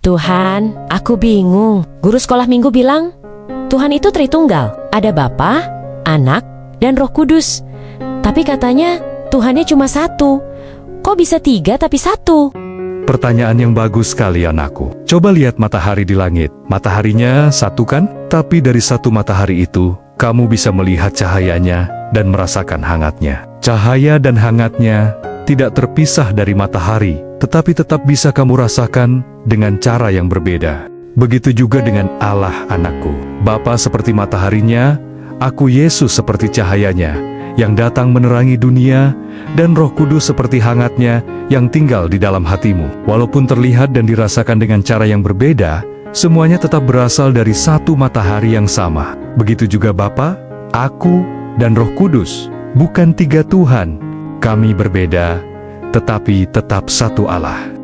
Tuhan, aku bingung. Guru sekolah minggu bilang, Tuhan itu Tritunggal. Ada Bapa, Anak, dan Roh Kudus. Tapi katanya Tuhannya cuma satu. Kok bisa tiga tapi satu? Pertanyaan yang bagus sekali anakku. Coba lihat matahari di langit. Mataharinya satu kan? Tapi dari satu matahari itu, kamu bisa melihat cahayanya dan merasakan hangatnya. Cahaya dan hangatnya tidak terpisah dari matahari, tetapi tetap bisa kamu rasakan dengan cara yang berbeda. Begitu juga dengan Allah anakku. Bapa seperti mataharinya, aku Yesus seperti cahayanya, yang datang menerangi dunia, dan Roh Kudus seperti hangatnya yang tinggal di dalam hatimu. Walaupun terlihat dan dirasakan dengan cara yang berbeda, semuanya tetap berasal dari satu matahari yang sama. Begitu juga Bapa, aku, dan Roh Kudus, bukan tiga Tuhan. Kami berbeda, tetapi tetap satu Allah.